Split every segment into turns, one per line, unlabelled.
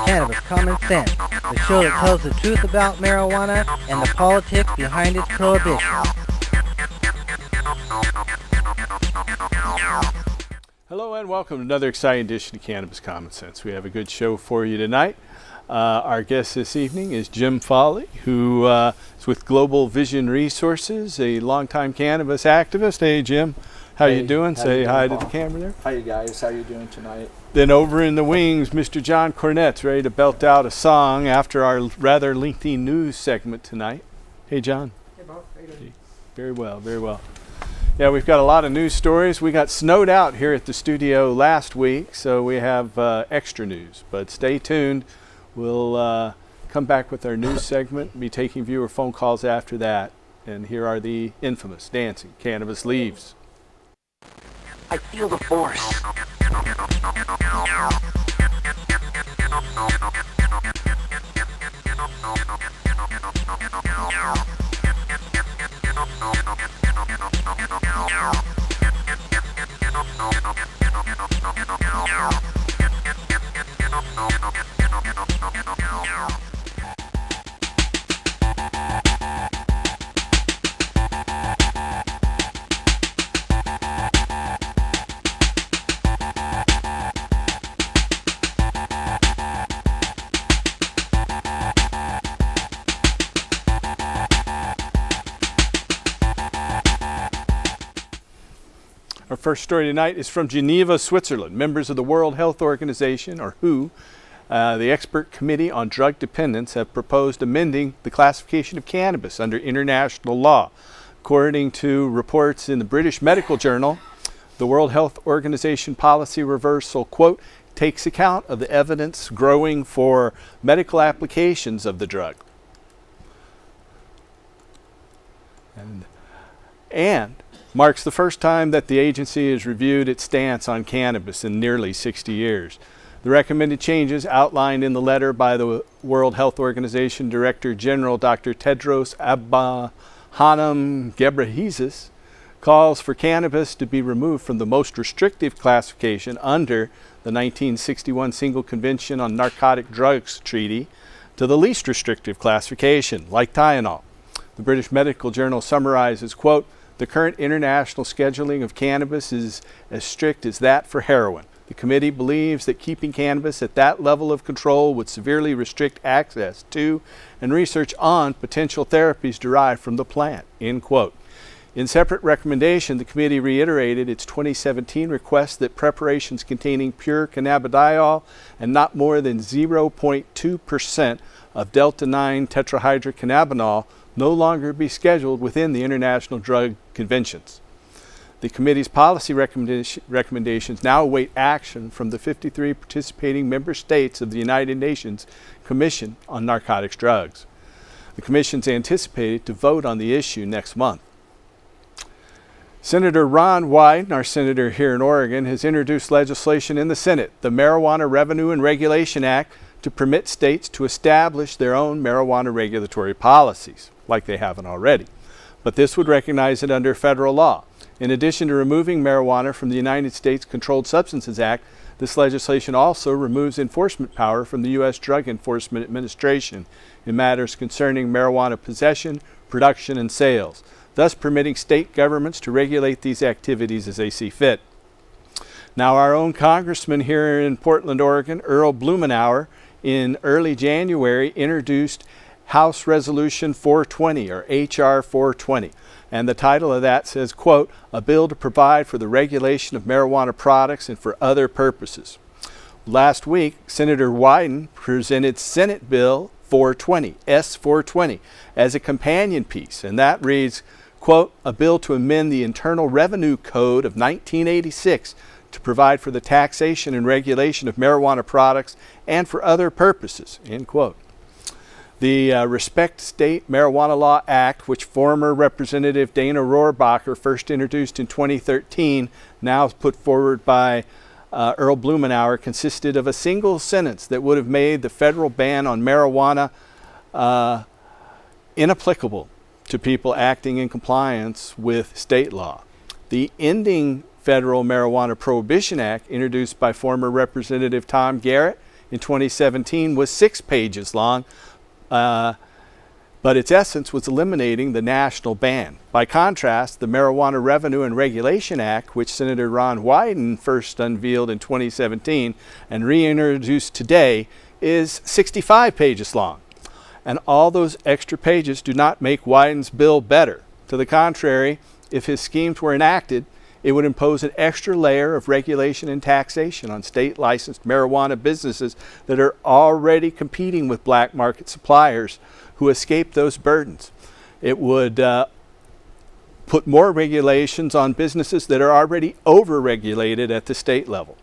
Cannabis Common Sense, the show that tells the truth about marijuana and the politics behind its prohibition.
Hello and welcome to another exciting edition of Cannabis Common Sense. We have a good show for you tonight. Our guest this evening is Jim Foley, who is with Global Vision Resources, a longtime cannabis activist. Hey, Jim. How you doing? Say hi to the camera there.
Hi, you guys. How you doing tonight?
Then over in the wings, Mr. John Cornett's ready to belt out a song after our rather lengthy news segment tonight. Hey, John.
Hey, Bob. How you doing?
Very well, very well. Yeah, we've got a lot of news stories. We got snowed out here at the studio last week, so we have extra news. But stay tuned. We'll come back with our news segment, be taking viewer phone calls after that. And here are the infamous dancing cannabis leaves.
I feel the force.
Our first story tonight is from Geneva, Switzerland. Members of the World Health Organization, or WHO, the Expert Committee on Drug Dependence, have proposed amending the classification of cannabis under international law. According to reports in the British Medical Journal, the World Health Organization policy reversal, quote, takes account of the evidence growing for medical applications of the drug. And marks the first time that the agency has reviewed its stance on cannabis in nearly 60 years. The recommended changes outlined in the letter by the World Health Organization Director General Dr. Tedros Adhanom Ghebreyesus calls for cannabis to be removed from the most restrictive classification under the 1961 Single Convention on Narcotic Drugs Treaty to the least restrictive classification, like Tylenol. The British Medical Journal summarizes, quote, the current international scheduling of cannabis is as strict as that for heroin. The committee believes that keeping cannabis at that level of control would severely restrict access to and research on potential therapies derived from the plant, end quote. In separate recommendation, the committee reiterated its 2017 request that preparations containing pure cannabidiol and not more than 0.2% of delta-9 tetrahydrocannabinol no longer be scheduled within the international drug conventions. The committee's policy recommendations now await action from the 53 participating member states of the United Nations Commission on Narcotics Drugs. The commission is anticipated to vote on the issue next month. Senator Ron Wyden, our senator here in Oregon, has introduced legislation in the Senate, the Marijuana Revenue and Regulation Act, to permit states to establish their own marijuana regulatory policies, like they haven't already. But this would recognize it under federal law. In addition to removing marijuana from the United States Controlled Substances Act, this legislation also removes enforcement power from the U.S. Drug Enforcement Administration in matters concerning marijuana possession, production, and sales, thus permitting state governments to regulate these activities as they see fit. Now, our own congressman here in Portland, Oregon, Earl Blumenauer, in early January introduced House Resolution 420, or H.R. 420. And the title of that says, quote, a bill to provide for the regulation of marijuana products and for other purposes. Last week, Senator Wyden presented Senate Bill 420, S-420, as a companion piece. And that reads, quote, a bill to amend the Internal Revenue Code of 1986 to provide for the taxation and regulation of marijuana products and for other purposes, end quote. The Respect State Marijuana Law Act, which former Representative Dana Rohrabacher first introduced in 2013, now put forward by Earl Blumenauer, consisted of a single sentence that would have made the federal ban on marijuana inapplicable to people acting in compliance with state law. The Ending Federal Marijuana Prohibition Act, introduced by former Representative Tom Garrett in 2017 was 6 pages long, but its essence was eliminating the national ban. By contrast, the Marijuana Revenue and Regulation Act, which Senator Ron Wyden first unveiled in 2017 and reintroduced today, is 65 pages long. And all those extra pages do not make Wyden's bill better. To the contrary, if his schemes were enacted, it would impose an extra layer of regulation and taxation on state-licensed marijuana businesses that are already competing with black market suppliers who escape those burdens. It would put more regulations on businesses that are already over-regulated at the state level.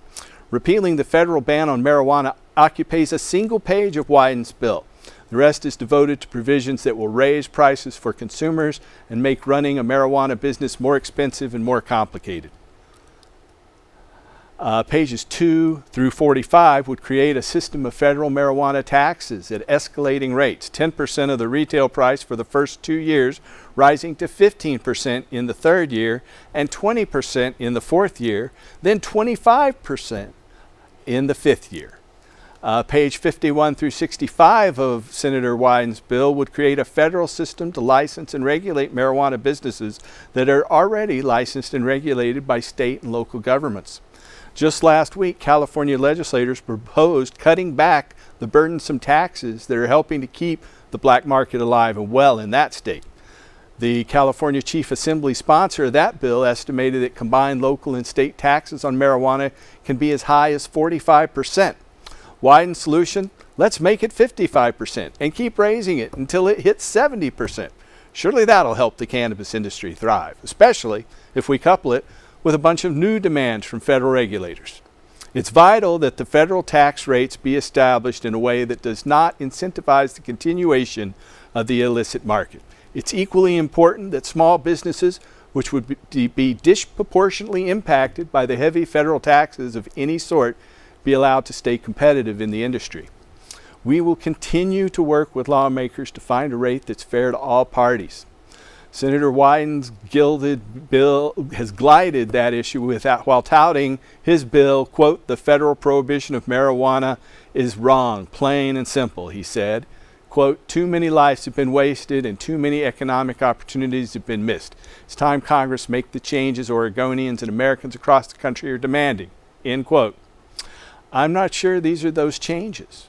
Repealing the federal ban on marijuana occupies a single page of Wyden's bill. The rest is devoted to provisions that will raise prices for consumers and make running a marijuana business more expensive and more complicated. Pages 2 through 45 would create a system of federal marijuana taxes at escalating rates, 10% of the retail price for the first 2 years, rising to 15% in the third year, and 20% in the fourth year, then 25% in the fifth year. Page 51 through 65 of Senator Wyden's bill would create a federal system to license and regulate marijuana businesses that are already licensed and regulated by state and local governments. Just last week, California legislators proposed cutting back the burdensome taxes that are helping to keep the black market alive and well in that state. The California Chief Assembly sponsor of that bill estimated that combined local and state taxes on marijuana can be as high as 45%. Wyden's solution: let's make it 55% and keep raising it until it hits 70%. Surely that'll help the cannabis industry thrive, especially if we couple it with a bunch of new demands from federal regulators. It's vital that the federal tax rates be established in a way that does not incentivize the continuation of the illicit market. It's equally important that small businesses, which would be disproportionately impacted by the heavy federal taxes of any sort, be allowed to stay competitive in the industry. We will continue to work with lawmakers to find a rate that's fair to all parties. Senator Wyden's gilded bill has glided that issue while touting his bill, quote, "The federal prohibition of marijuana is wrong, plain and simple," he said. Quote, "Too many lives have been wasted and too many economic opportunities have been missed. It's time Congress make the changes Oregonians and Americans across the country are demanding," end quote. I'm not sure these are those changes.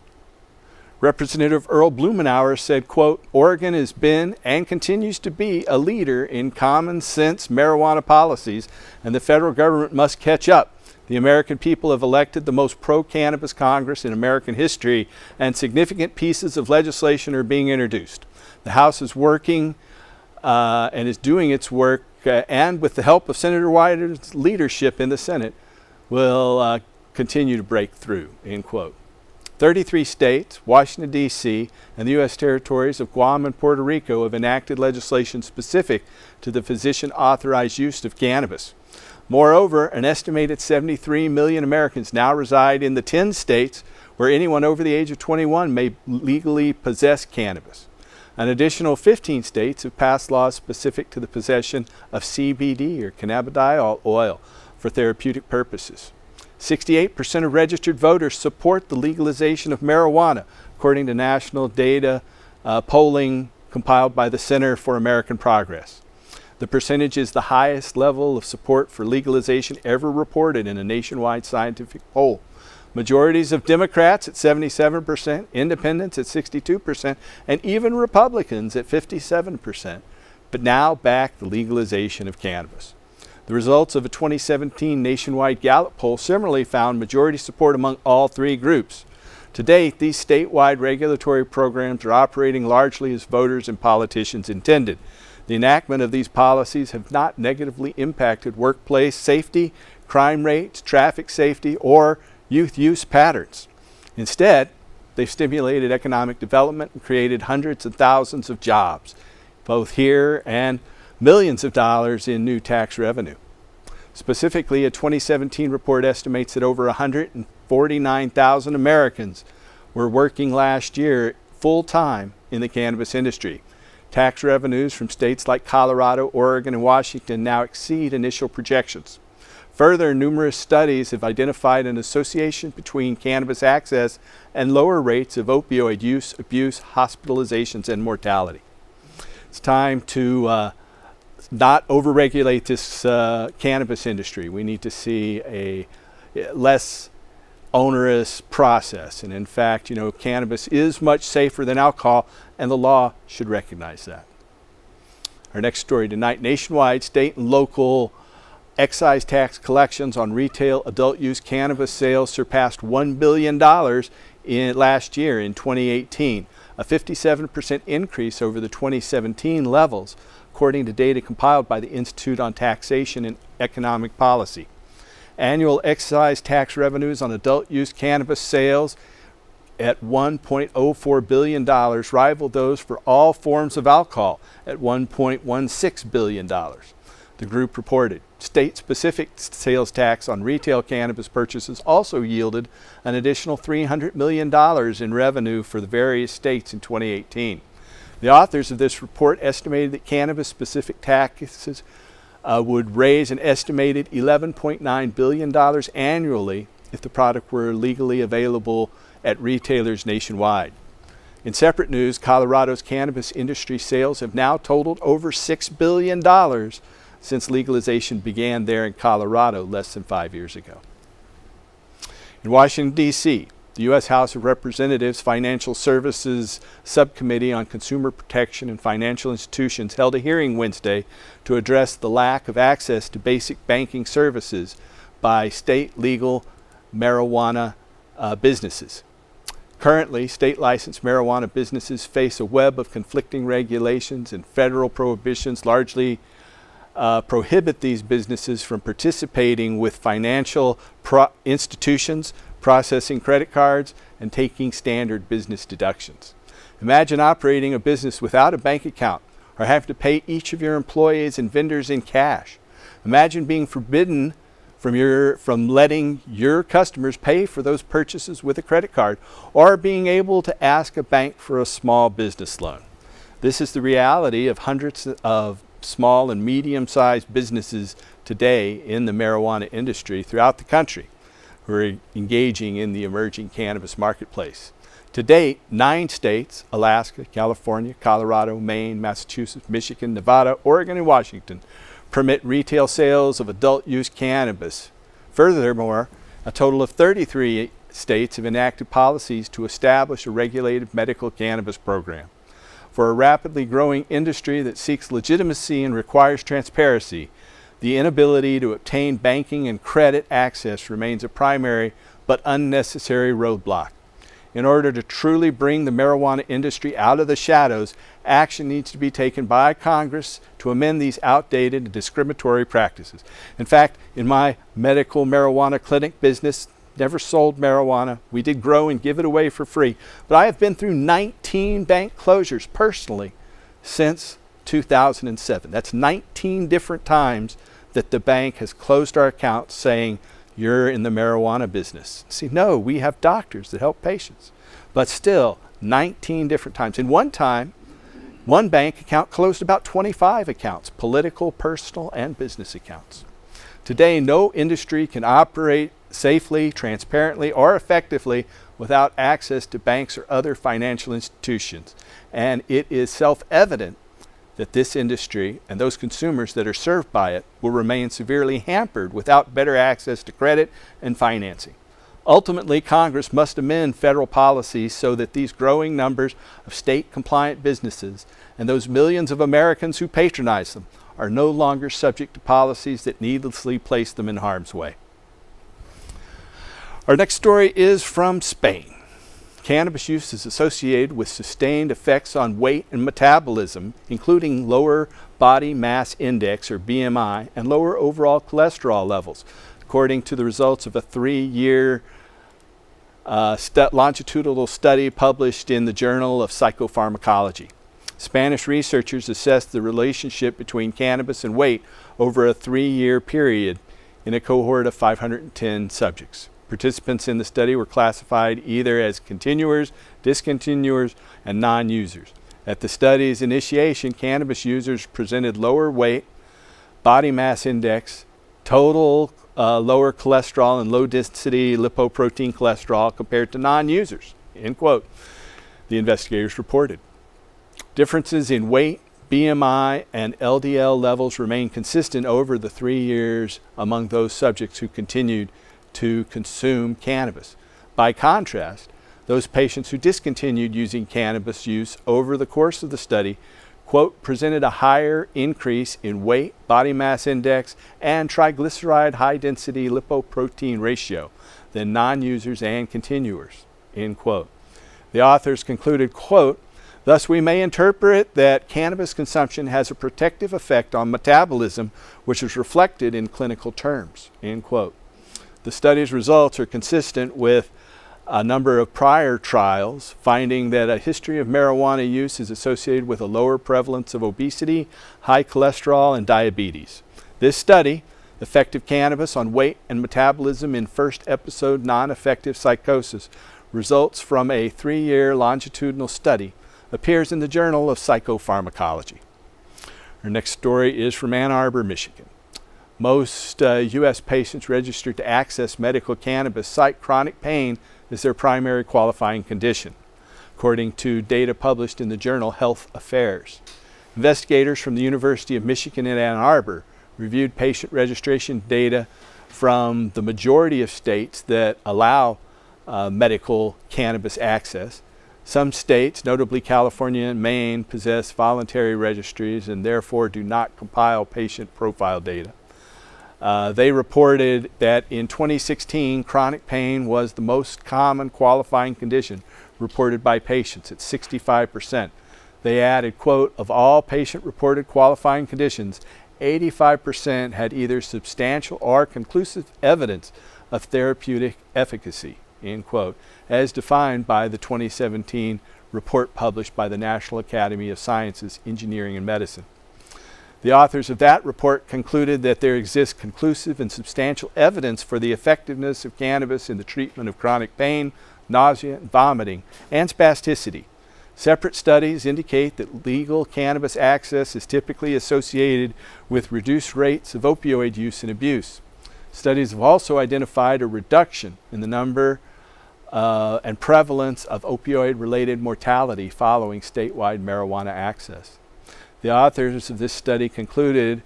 Representative Earl Blumenauer said, quote, "Oregon has been and continues to be a leader in common sense marijuana policies, and the federal government must catch up. The American people have elected the most pro-cannabis Congress in American history, and significant pieces of legislation are being introduced. The House is working and is doing its work, and with the help of Senator Wyden's leadership in the Senate, will continue to break through," end quote. 33 states, Washington, D.C., and the U.S. territories of Guam and Puerto Rico have enacted legislation specific to the physician-authorized use of cannabis. Moreover, an estimated 73 million Americans now reside in the 10 states where anyone over the age of 21 may legally possess cannabis. An additional 15 states have passed laws specific to the possession of CBD, or cannabidiol oil, for therapeutic purposes. 68% of registered voters support the legalization of marijuana, according to national data polling compiled by the Center for American Progress. The percentage is the highest level of support for legalization ever reported in a nationwide scientific poll. Majorities of Democrats at 77%, Independents at 62%, and even Republicans at 57%, but now back the legalization of cannabis. The results of a 2017 nationwide Gallup poll similarly found majority support among all three groups. To date, these statewide regulatory programs are operating largely as voters and politicians intended. The enactment of these policies have not negatively impacted workplace safety, crime rates, traffic safety, or youth use patterns. Instead, they've stimulated economic development and created hundreds of thousands of jobs, both here and millions of dollars in new tax revenue. Specifically, a 2017 report estimates that over 149,000 Americans were working last year full-time in the cannabis industry. Tax revenues from states like Colorado, Oregon, and Washington now exceed initial projections. Further, numerous studies have identified an association between cannabis access and lower rates of opioid use, abuse, hospitalizations, and mortality. It's time to not overregulate this cannabis industry. We need to see a less onerous process. And in fact, cannabis is much safer than alcohol, and the law should recognize that. Our next story tonight: nationwide, state and local excise tax collections on retail adult use cannabis sales surpassed $1 billion last year in 2018, a 57% increase over the 2017 levels, according to data compiled by the Institute on Taxation and Economic Policy. Annual excise tax revenues on adult use cannabis sales at $1.04 billion rivaled those for all forms of alcohol at $1.16 billion. The group reported state-specific sales tax on retail cannabis purchases also yielded an additional $300 million in revenue for the various states in 2018. The authors of this report estimated that cannabis-specific taxes would raise an estimated $11.9 billion annually if the product were legally available at retailers nationwide. In separate news, Colorado's cannabis industry sales have now totaled over $6 billion since legalization began there in Colorado less than 5 years ago. In Washington, D.C., the U.S. House of Representatives Financial Services Subcommittee on Consumer Protection and Financial Institutions held a hearing Wednesday to address the lack of access to basic banking services by state legal marijuana businesses. Currently, state-licensed marijuana businesses face a web of conflicting regulations, and federal prohibitions largely prohibit these businesses from participating with financial institutions, processing credit cards, and taking standard business deductions. Imagine operating a business without a bank account or having to pay each of your employees and vendors in cash. Imagine being forbidden from letting your customers pay for those purchases with a credit card, or being able to ask a bank for a small business loan. This is the reality of hundreds of small and medium-sized businesses today in the marijuana industry throughout the country who are engaging in the emerging cannabis marketplace. To date, 9 states, Alaska, California, Colorado, Maine, Massachusetts, Michigan, Nevada, Oregon, and Washington, permit retail sales of adult use cannabis. Furthermore, a total of 33 states have enacted policies to establish a regulated medical cannabis program. For a rapidly growing industry that seeks legitimacy and requires transparency, the inability to obtain banking and credit access remains a primary but unnecessary roadblock. In order to truly bring the marijuana industry out of the shadows, action needs to be taken by Congress to amend these outdated and discriminatory practices. In fact, in my medical marijuana clinic business, never sold marijuana. We did grow and give it away for free. But I have been through 19 bank closures personally since 2007. That's 19 different times that the bank has closed our accounts saying, you're in the marijuana business. See, no, we have doctors that help patients. But still, 19 different times. In one time, one bank account closed about 25 accounts, political, personal, and business accounts. Today, no industry can operate safely, transparently, or effectively without access to banks or other financial institutions. And it is self-evident that this industry and those consumers that are served by it will remain severely hampered without better access to credit and financing. Ultimately, Congress must amend federal policies so that these growing numbers of state-compliant businesses and those millions of Americans who patronize them are no longer subject to policies that needlessly place them in harm's way. Our next story is from Spain. Cannabis use is associated with sustained effects on weight and metabolism, including lower body mass index, or BMI, and lower overall cholesterol levels, according to the results of a 3-year longitudinal study published in the Journal of Psychopharmacology. Spanish researchers assessed the relationship between cannabis and weight over a 3-year period in a cohort of 510 subjects. Participants in the study were classified either as continuers, discontinuers, and non-users. At the study's initiation, cannabis users presented lower weight, body mass index, total lower cholesterol and low-density lipoprotein cholesterol compared to non-users, end quote, the investigators reported. Differences in weight, BMI, and LDL levels remain consistent over the 3 years among those subjects who continued to consume cannabis. By contrast, those patients who discontinued using cannabis use over the course of the study, quote, presented a higher increase in weight, body mass index, and triglyceride high-density lipoprotein ratio than non-users and continuers, end quote. The authors concluded, quote, thus we may interpret that cannabis consumption has a protective effect on metabolism, which is reflected in clinical terms, end quote. The study's results are consistent with a number of prior trials, finding that a history of marijuana use is associated with a lower prevalence of obesity, high cholesterol, and diabetes. This study, Effective Cannabis on Weight and Metabolism in First Episode Non-Affective Psychosis, results from a 3-year longitudinal study, appears in the Journal of Psychopharmacology. Our next story is from Ann Arbor, Michigan. Most U.S. patients registered to access medical cannabis cite chronic pain as their primary qualifying condition, according to data published in the journal Health Affairs. Investigators from the University of Michigan in Ann Arbor reviewed patient registration data from the majority of states that allow medical cannabis access. Some states, notably California and Maine, possess voluntary registries and therefore do not compile patient profile data. They reported that in 2016, chronic pain was the most common qualifying condition reported by patients at 65%. They added, quote, of all patient-reported qualifying conditions, 85% had either substantial or conclusive evidence of therapeutic efficacy, end quote, as defined by the 2017 report published by the National Academy of Sciences, Engineering, and Medicine. The authors of that report concluded that there exists conclusive and substantial evidence for the effectiveness of cannabis in the treatment of chronic pain, nausea, vomiting, and spasticity. Separate studies indicate that legal cannabis access is typically associated with reduced rates of opioid use and abuse. Studies have also identified a reduction in the number and prevalence of opioid-related mortality following statewide marijuana access. The authors of this study concluded,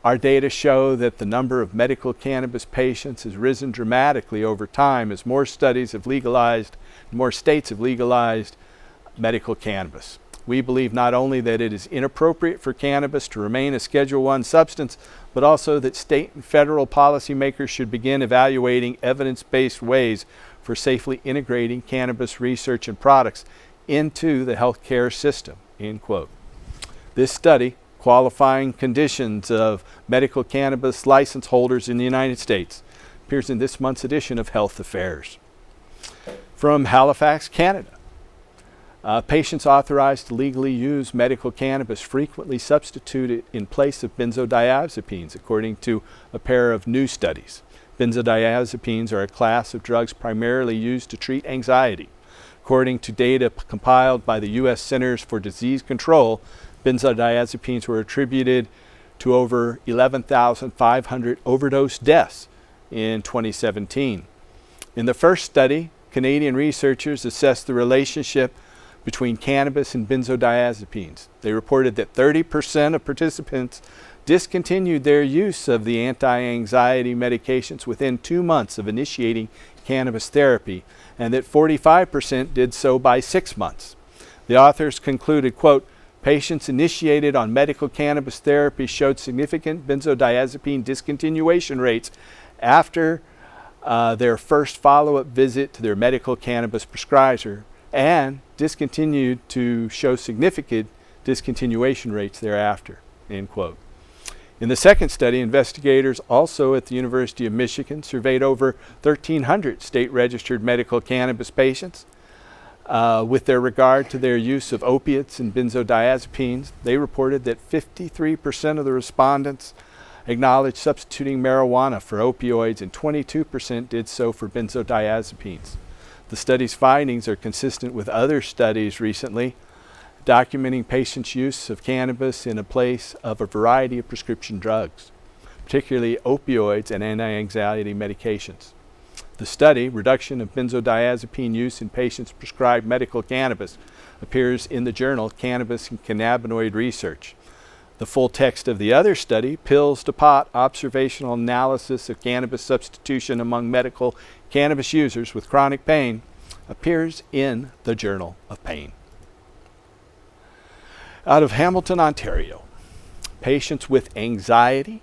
our data show that the number of medical cannabis patients has risen dramatically over time as more states have legalized medical cannabis. We believe not only that it is inappropriate for cannabis to remain a Schedule I substance, but also that state and federal policymakers should begin evaluating evidence-based ways for safely integrating cannabis research and products into the healthcare system, end quote. This study, Qualifying Conditions of Medical Cannabis License Holders in the United States, appears in this month's edition of Health Affairs. From Halifax, Canada. Patients authorized to legally use medical cannabis frequently substitute it in place of benzodiazepines, according to a pair of new studies. Benzodiazepines are a class of drugs primarily used to treat anxiety. According to data compiled by the U.S. Centers for Disease Control, benzodiazepines were attributed to over 11,500 overdose deaths in 2017. In the first study, Canadian researchers assessed the relationship between cannabis and benzodiazepines. They reported that 30% of participants discontinued their use of the anti-anxiety medications within 2 months of initiating cannabis therapy, and that 45% did so by 6 months. The authors concluded, quote, patients initiated on medical cannabis therapy showed significant benzodiazepine discontinuation rates after their first follow-up visit to their medical cannabis prescriber, and discontinued to show significant discontinuation rates thereafter, end quote. In the second study, investigators also at the University of Michigan surveyed over 1,300 state-registered medical cannabis patients. With their regard to their use of opiates and benzodiazepines, they reported that 53% of the respondents acknowledged substituting marijuana for opioids and 22% did so for benzodiazepines. The study's findings are consistent with other studies recently documenting patients' use of cannabis in place of a variety of prescription drugs. particularly opioids and anti-anxiety medications. The study, Reduction of Benzodiazepine Use in Patients Prescribed Medical Cannabis, appears in the journal Cannabis and Cannabinoid Research. The full text of the other study, Pills to Pot, Observational Analysis of Cannabis Substitution Among Medical Cannabis Users with Chronic Pain, appears in the Journal of Pain. Out of Hamilton, Ontario, patients with anxiety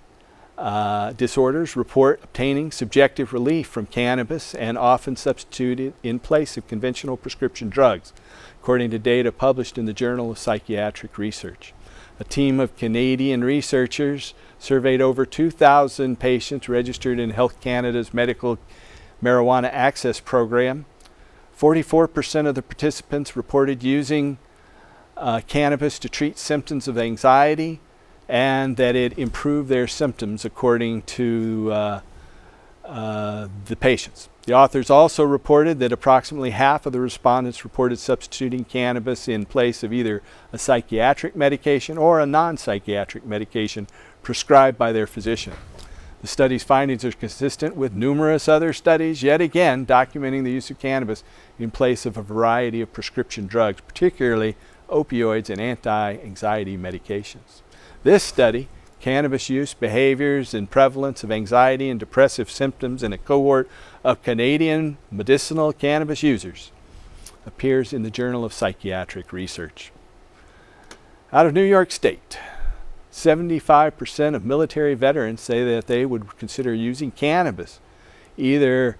disorders report obtaining subjective relief from cannabis and often substituted in place of conventional prescription drugs, according to data published in the Journal of Psychiatric Research. A team of Canadian researchers surveyed over 2,000 patients registered in Health Canada's Medical Marijuana Access Program. 44% of the participants reported using cannabis to treat symptoms of anxiety, and that it improved their symptoms according to the patients. The authors also reported that approximately half of the respondents reported substituting cannabis in place of either a psychiatric medication or a non-psychiatric medication prescribed by their physician. The study's findings are consistent with numerous other studies, yet again documenting the use of cannabis in place of a variety of prescription drugs, particularly opioids and anti-anxiety medications. This study, Cannabis Use, Behaviors, and Prevalence of Anxiety and Depressive Symptoms in a Cohort of Canadian Medicinal Cannabis Users, appears in the Journal of Psychiatric Research. Out of New York State, 75% of military veterans say that they would consider using cannabis, either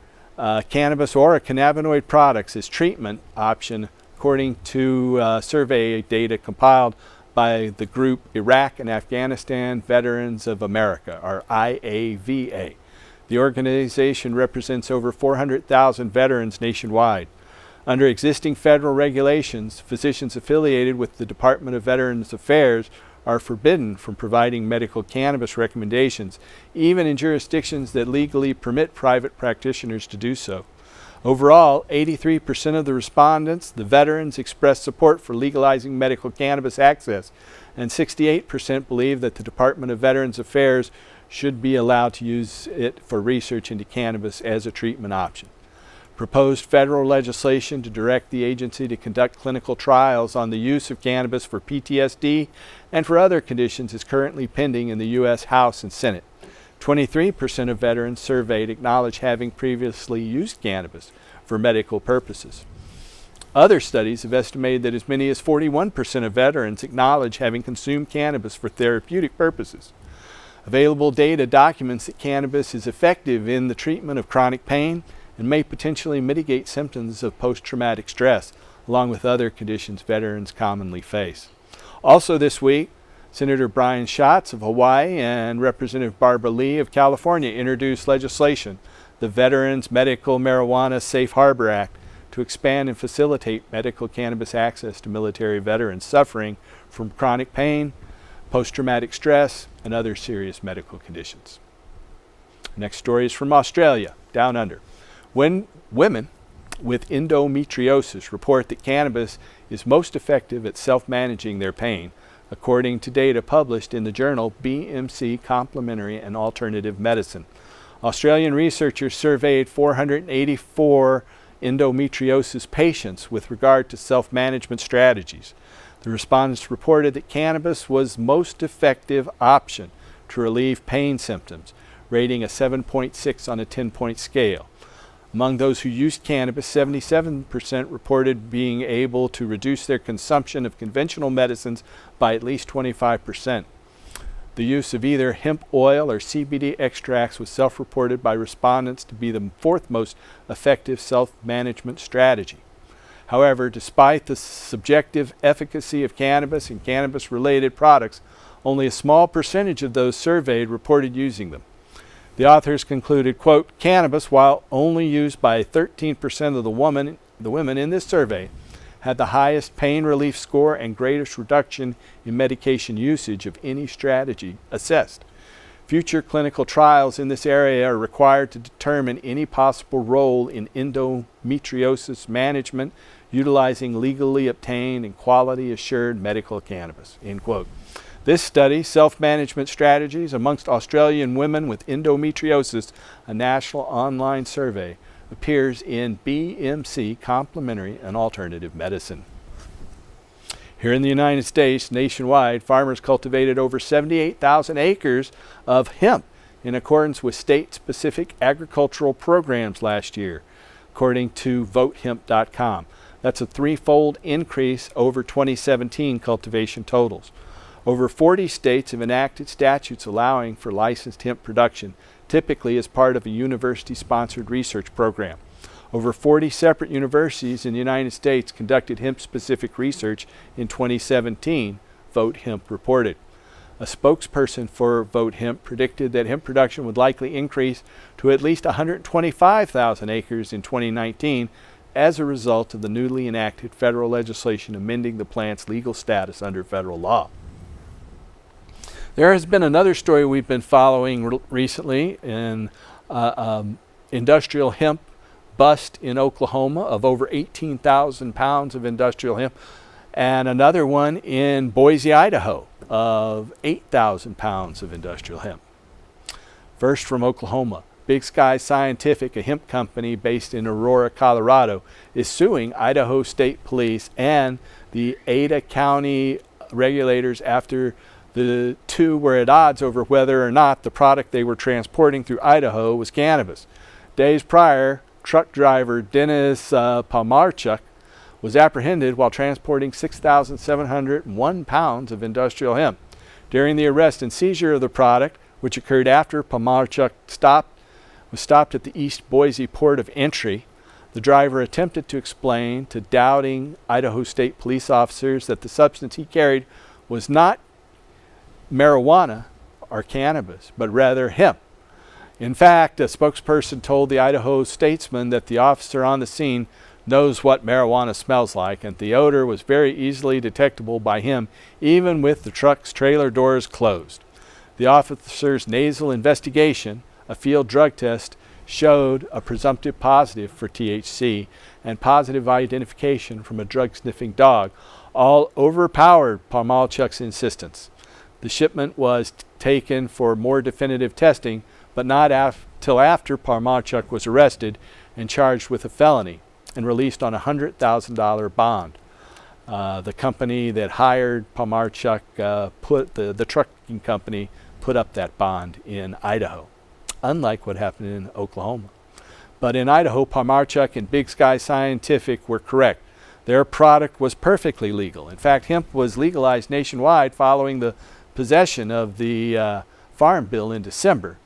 cannabis or a cannabinoid products, as treatment option, according to survey data compiled by the group Iraq and Afghanistan Veterans of America, or IAVA. The organization represents over 400,000 veterans nationwide. Under existing federal regulations, physicians affiliated with the Department of Veterans Affairs are forbidden from providing medical cannabis recommendations, even in jurisdictions that legally permit private practitioners to do so. Overall, 83% of the respondents, the veterans, expressed support for legalizing medical cannabis access, and 68% believe that the Department of Veterans Affairs should be allowed to use it for research into cannabis as a treatment option. Proposed federal legislation to direct the agency to conduct clinical trials on the use of cannabis for PTSD and for other conditions is currently pending in the U.S. House and Senate. 23% of veterans surveyed acknowledge having previously used cannabis for medical purposes. Other studies have estimated that as many as 41% of veterans acknowledge having consumed cannabis for therapeutic purposes. Available data documents that cannabis is effective in the treatment of chronic pain and may potentially mitigate symptoms of post-traumatic stress, along with other conditions veterans commonly face. Also this week, Senator Brian Schatz of Hawaii and Representative Barbara Lee of California introduced legislation, the Veterans Medical Marijuana Safe Harbor Act, to expand and facilitate medical cannabis access to military veterans suffering from chronic pain, post-traumatic stress, and other serious medical conditions. Next story is from Australia, down under. When women with endometriosis report that cannabis is most effective at self-managing their pain, according to data published in the journal BMC Complementary and Alternative Medicine. Australian researchers surveyed 484 endometriosis patients with regard to self-management strategies. The respondents reported that cannabis was most effective option to relieve pain symptoms, rating a 7.6 on a 10-point scale. Among those who used cannabis, 77% reported being able to reduce their consumption of conventional medicines by at least 25%. The use of either hemp oil or CBD extracts was self-reported by respondents to be the fourth most effective self-management strategy. However, despite the subjective efficacy of cannabis and cannabis-related products, only a small percentage of those surveyed reported using them. The authors concluded, quote, cannabis, while only used by 13% of the women in this survey, had the highest pain relief score and greatest reduction in medication usage of any strategy assessed. Future clinical trials in this area are required to determine any possible role in endometriosis management utilizing legally obtained and quality assured medical cannabis, end quote. This study, Self-Management Strategies Amongst Australian Women with Endometriosis, a national online survey, appears in BMC Complementary and Alternative Medicine. Here in the United States, nationwide, farmers cultivated over 78,000 acres of hemp in accordance with state-specific agricultural programs last year, according to votehemp.com. That's a threefold increase over 2017 cultivation totals. Over 40 states have enacted statutes allowing for licensed hemp production, typically as part of a university-sponsored research program. Over 40 separate universities in the United States conducted hemp-specific research in 2017, Vote Hemp reported. A spokesperson for Vote Hemp predicted that hemp production would likely increase to at least 125,000 acres in 2019 as a result of the newly enacted federal legislation amending the plant's legal status under federal law. There has been another story we've been following recently in industrial hemp bust in Oklahoma of over 18,000 pounds of industrial hemp, and another one in Boise, Idaho of 8,000 pounds of industrial hemp. First from Oklahoma, Big Sky Scientific, a hemp company based in Aurora, Colorado, is suing Idaho State Police and the Ada County regulators after the two were at odds over whether or not the product they were transporting through Idaho was cannabis. Days prior, truck driver Dennis Pomarchuk was apprehended while transporting 6,701 pounds of industrial hemp. During the arrest and seizure of the product, which occurred after Pomarchuk was stopped at the East Boise port of entry, the driver attempted to explain to doubting Idaho State Police officers that the substance he carried was not marijuana or cannabis, but rather hemp. In fact, a spokesperson told the Idaho Statesman that the officer on the scene knows what marijuana smells like, and the odor was very easily detectable by him, even with the truck's trailer doors closed. The officer's nasal investigation, a field drug test, showed a presumptive positive for THC and positive identification from a drug-sniffing dog, all overpowered Pomarchuk's insistence. The shipment was taken for more definitive testing, but not till after Pomarchuk was arrested and charged with a felony and released on a $100,000 bond. The company that hired Pomarchuk, the trucking company, put up that bond in Idaho, unlike what happened in Oklahoma. But in Idaho, Pomarchuk and Big Sky Scientific were correct. Their product was perfectly legal. In fact, hemp was legalized nationwide following the possession of the Farm Bill in December.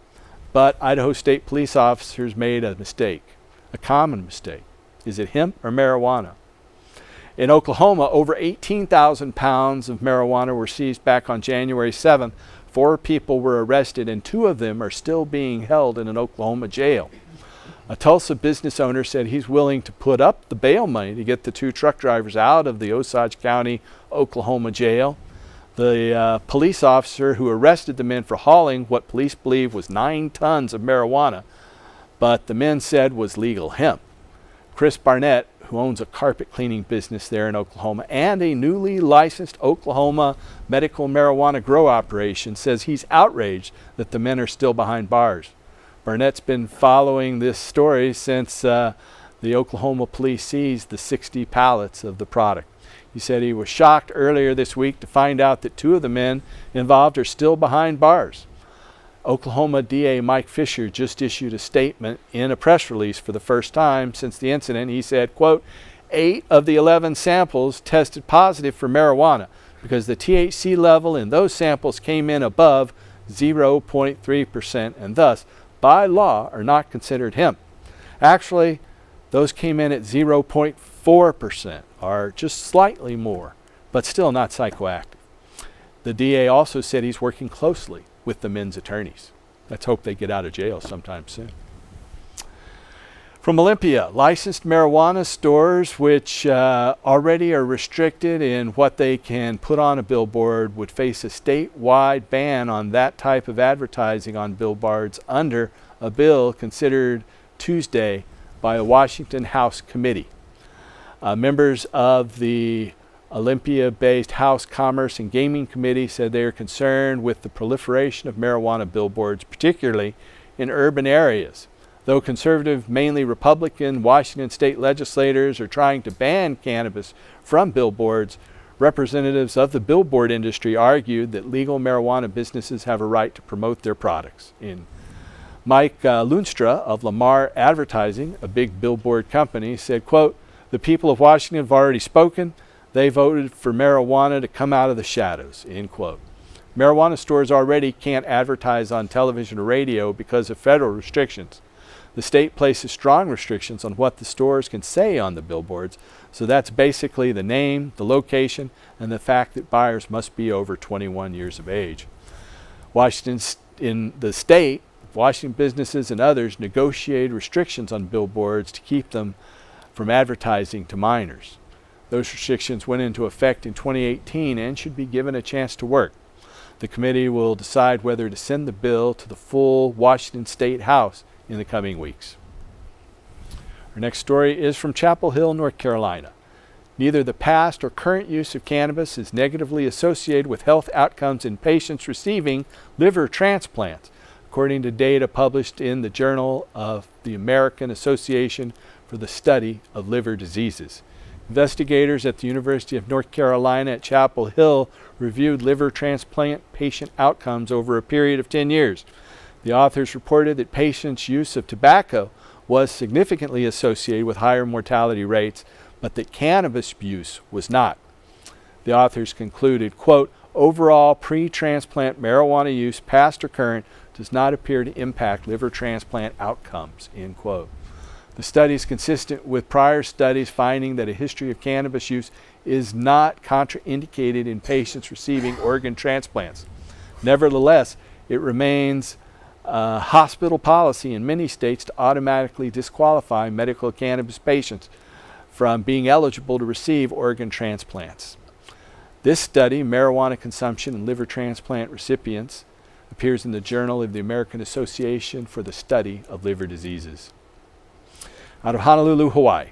But Idaho State Police officers made a mistake, a common mistake. Is it hemp or marijuana? In Oklahoma, over 18,000 pounds of marijuana were seized back on January 7th. 4 people were arrested and 2 of them are still being held in an Oklahoma jail. A Tulsa business owner said he's willing to put up the bail money to get the 2 truck drivers out of the Osage County, Oklahoma jail. The police officer who arrested the men for hauling what police believe was 9 tons of marijuana, but the men said was legal hemp. Chris Barnett, who owns a carpet cleaning business there in Oklahoma and a newly licensed Oklahoma medical marijuana grow operation, says he's outraged that the men are still behind bars. Barnett's been following this story since the Oklahoma police seized the 60 pallets of the product. He said he was shocked earlier this week to find out that 2 of the men involved are still behind bars. Oklahoma DA Mike Fisher just issued a statement in a press release for the first time since the incident. He said, quote, 8 of the 11 samples tested positive for marijuana because the THC level in those samples came in above 0.3% and thus, by law, are not considered hemp. Actually, those came in at 0.4%, or just slightly more, but still not psychoactive. The DA also said he's working closely with the men's attorneys. Let's hope they get out of jail sometime soon. From Olympia, licensed marijuana stores, which already are restricted in what they can put on a billboard, would face a statewide ban on that type of advertising on billboards under a bill considered Tuesday by a Washington House committee. Members of the Olympia-based House Commerce and Gaming Committee said they are concerned with the proliferation of marijuana billboards, particularly in urban areas. Though conservative, mainly Republican, Washington state legislators are trying to ban cannabis from billboards, representatives of the billboard industry argued that legal marijuana businesses have a right to promote their products. Mike Lunstra of Lamar Advertising, a big billboard company, said, quote, "The people of Washington have already spoken. They voted for marijuana to come out of the shadows," end quote. Marijuana stores already can't advertise on television or radio because of federal restrictions. The state places strong restrictions on what the stores can say on the billboards, so that's basically the name, the location, and the fact that buyers must be over 21 years of age. In the state, Washington businesses and others negotiated restrictions on billboards to keep them from advertising to minors. Those restrictions went into effect in 2018 and should be given a chance to work. The committee will decide whether to send the bill to the full Washington State House in the coming weeks. Our next story is from Chapel Hill, North Carolina. Neither the past or current use of cannabis is negatively associated with health outcomes in patients receiving liver transplants, according to data published in the Journal of the American Association for the Study of Liver Diseases. Investigators at the University of North Carolina at Chapel Hill reviewed liver transplant patient outcomes over a period of 10 years. The authors reported that patients' use of tobacco was significantly associated with higher mortality rates, but that cannabis use was not. The authors concluded, quote, "Overall pre-transplant marijuana use, past or current, does not appear to impact liver transplant outcomes," end quote. The study is consistent with prior studies finding that a history of cannabis use is not contraindicated in patients receiving organ transplants. Nevertheless, it remains hospital policy in many states to automatically disqualify medical cannabis patients from being eligible to receive organ transplants. This study, Marijuana Consumption in Liver Transplant Recipients, appears in the Journal of the American Association for the Study of Liver Diseases. Out of Honolulu, Hawaii,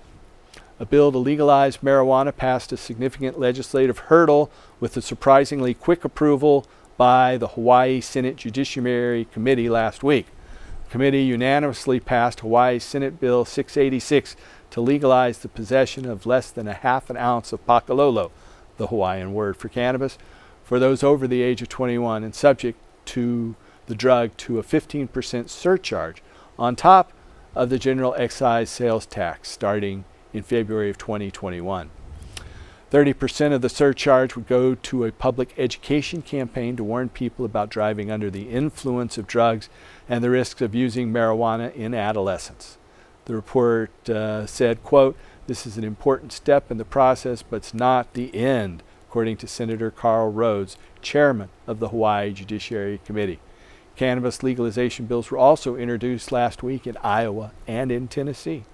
a bill to legalize marijuana passed a significant legislative hurdle with a surprisingly quick approval by the Hawaii Senate Judiciary Committee last week. The committee unanimously passed Hawaii Senate Bill 686 to legalize the possession of less than a half an ounce of pakalolo, the Hawaiian word for cannabis, for those over the age of 21 and subject to the drug to a 15% surcharge on top of the general excise sales tax starting in February of 2021. 30% of the surcharge would go to a public education campaign to warn people about driving under the influence of drugs and the risks of using marijuana in adolescence. The report said, quote, "This is an important step in the process, but it's not the end," according to Senator Carl Rhodes, chairman of the Hawaii Judiciary Committee. Cannabis legalization bills were also introduced last week in Iowa and in Tennessee.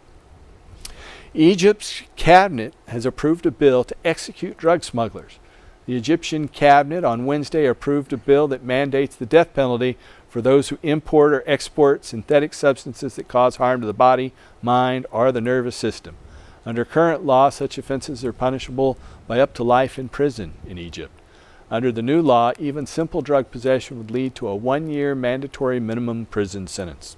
Egypt's cabinet has approved a bill to execute drug smugglers. The Egyptian cabinet on Wednesday approved a bill that mandates the death penalty for those who import or export synthetic substances that cause harm to the body, mind, or the nervous system. Under current law, such offenses are punishable by up to life in prison in Egypt. Under the new law, even simple drug possession would lead to a 1-year mandatory minimum prison sentence.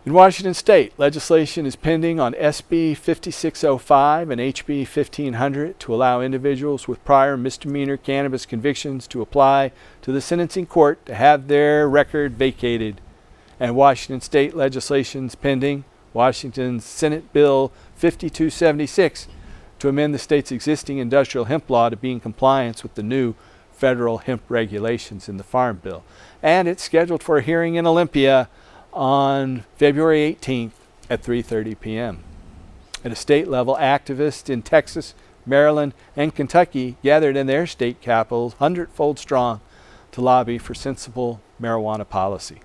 In Washington State, legislation is pending on SB 5605 and HB 1500 to allow individuals with prior misdemeanor cannabis convictions to apply to the sentencing court to have their record vacated. And Washington State legislation is pending Washington's Senate Bill 5276 to amend the state's existing industrial hemp law to be in compliance with the new federal hemp regulations in the Farm Bill. And it's scheduled for a hearing in Olympia on February 18th at 3:30 p.m. At a state level, activists in Texas, Maryland, and Kentucky gathered in their state capitals 100-fold strong to lobby for sensible marijuana policy.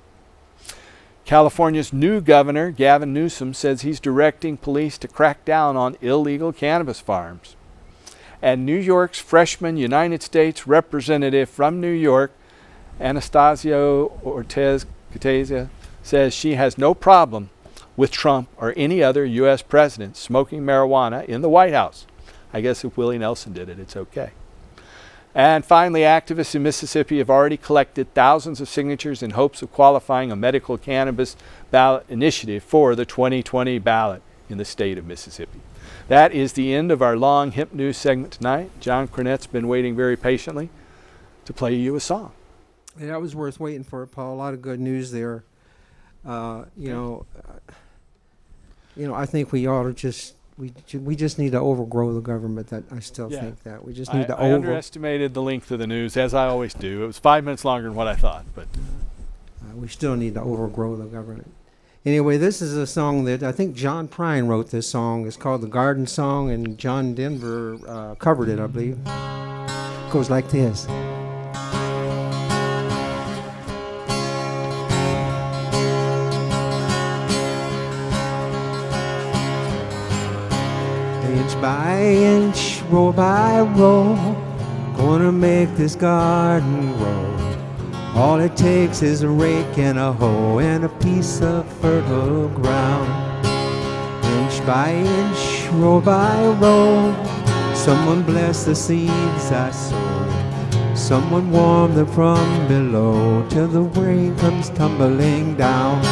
California's new governor, Gavin Newsom, says he's directing police to crack down on illegal cannabis farms. And New York's freshman United States representative from New York, Anastasia Ortiz-Gateza, says she has no problem with Trump or any other U.S. president smoking marijuana in the White House. I guess if Willie Nelson did it, it's okay. And finally, activists in Mississippi have already collected thousands of signatures in hopes of qualifying a medical cannabis ballot initiative for the 2020 ballot in the state of Mississippi. That is the end of our long hemp news segment tonight. John Cornett's been waiting very patiently to play you a song.
Yeah, that was worth waiting for, Paul. A lot of good news there. I think we ought to we just need to overgrow the government. That I still think that we just need to
I underestimated the length of the news, as I always do. It was 5 minutes longer than what I thought, but
we still need to overgrow the government. Anyway, this is a song that I think John Prine wrote. This song it's called "The Garden Song," and John Denver covered it, I believe. It goes like this. Inch by inch, row by row, gonna make this garden grow. All it takes is a rake and a hoe and a piece of fertile ground. Inch by inch, row by row, someone bless the seeds I sow. Someone warm them from below till the rain comes tumbling down.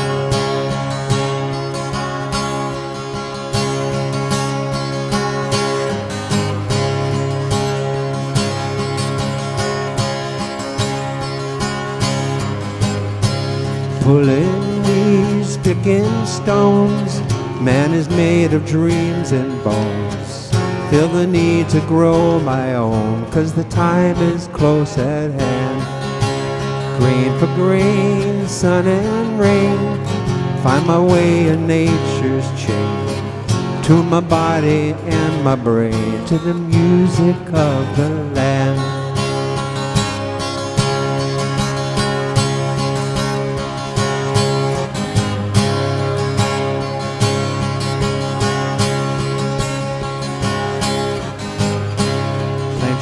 Pulling leaves, picking stones, man is made of dreams and bones. Feel the need to grow my own, 'cause the time is close at hand. Grain for grain, sun and rain, find my way in nature's chain. Tune my body and my brain to the music of the land.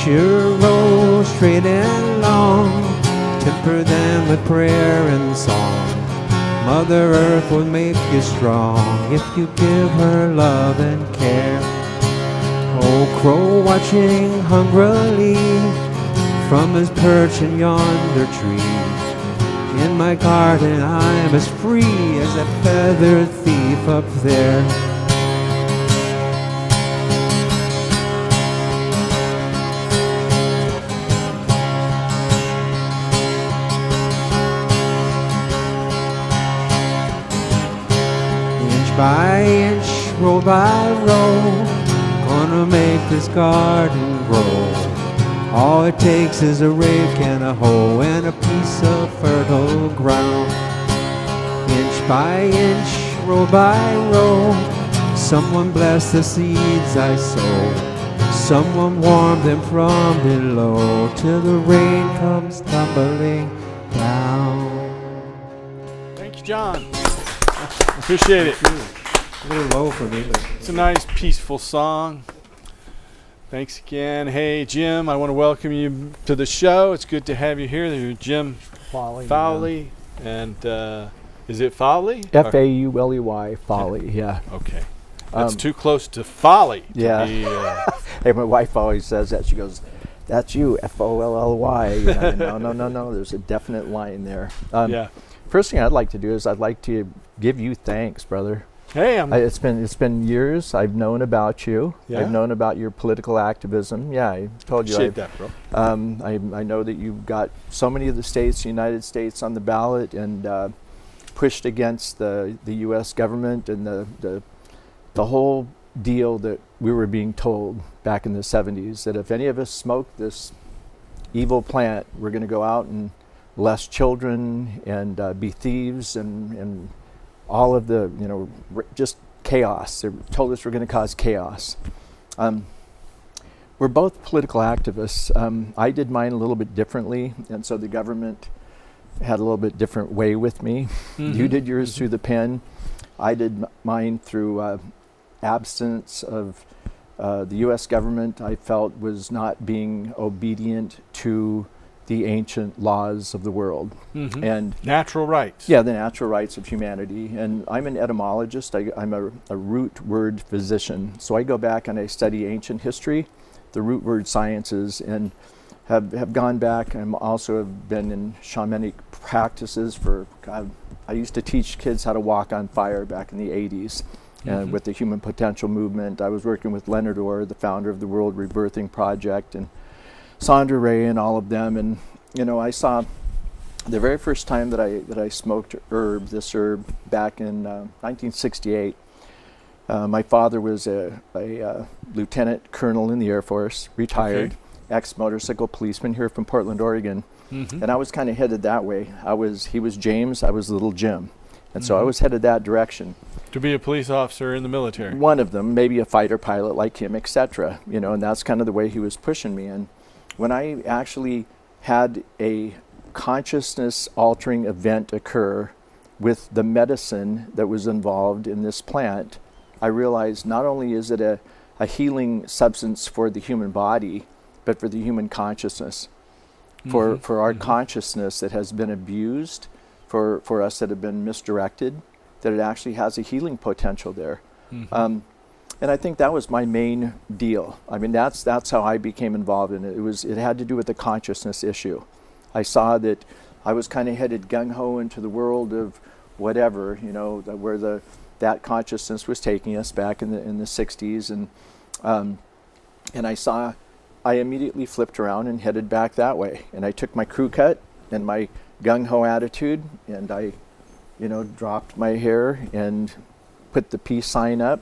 Your road straight and long, temper them with prayer and song. Mother Earth will make you strong if you give her love and care. Old crow watching hungrily from his perch in yonder tree. In my garden I'm as free as a feathered thief up there. By inch, row by row, gonna make this garden grow. All it takes is a rake and a hoe and a piece of fertile ground. Inch by inch, row by row, someone bless the seeds I sow. Someone warm them from below till the rain comes tumbling down.
Thank you, John. Appreciate it.
A little low for me, but
it's a nice, peaceful song. Thanks again. Hey, Jim, I want to welcome you to the show. It's good to have you here. You're Jim Fowley. And is it Fowley?
F-A-U-L-E-Y, Fowley, yeah.
Okay. That's too close to folly.
Yeah. Hey, my wife always says that. She goes, that's you, F-O-L-L-Y. No. There's a definite line there.
Yeah.
First thing I'd like to do is I'd like to give you thanks, brother.
Hey,
it's been years. I've known about you.
Yeah?
I've known about your political activism. Yeah, I told you.
Appreciate that, bro.
I know that you've got so many of the states, United States, on the ballot and pushed against the U.S. government and the whole deal that we were being told back in the 70s that if any of us smoked this evil plant, we're going to go out and molest children and be thieves and all of the, just chaos. They told us we're going to cause chaos. We're both political activists. I did mine a little bit differently, and so the government had a little bit different way with me. Mm-hmm. You did yours through the pen. I did mine through absence of the U.S. government. I felt was not being obedient to the ancient laws of the world.
Mhm.
And
Natural rights.
yeah, the natural rights of humanity. And I'm an etymologist. I'm a root word physician. So I go back and I study ancient history, the root word sciences, and have gone back. I'm also have been in shamanic practices for, God, I used to teach kids how to walk on fire back in the 80s. And with the Human Potential Movement, I was working with Leonard Orr, the founder of the World Rebirthing Project, and Sandra Ray and all of them. And you know, I saw the very first time that I smoked this herb back in 1968. My father was a lieutenant colonel in the Air Force, retired, ex-motorcycle policeman here from Portland, Oregon. And I was kind of headed that way. He was James, I was little Jim. And so I was headed that direction.
To be a police officer in the military.
One of them, maybe a fighter pilot like him, etc. You know, and that's kind of the way he was pushing me. And when I actually had a consciousness altering event occur with the medicine that was involved in this plant, I realized not only is it a healing substance for the human body, but for the human consciousness. For our consciousness that has been abused, for us that have been misdirected, that it actually has a healing potential there. And I think that was my main deal. I mean, that's how I became involved in it. It had to do with the consciousness issue. I saw that I was kind of headed gung-ho into the world of whatever, you know, where that consciousness was taking us back in the 60s. And I immediately flipped around and headed back that way. And I took my crew cut and my gung-ho attitude, and I, you know, dropped my hair and put the peace sign up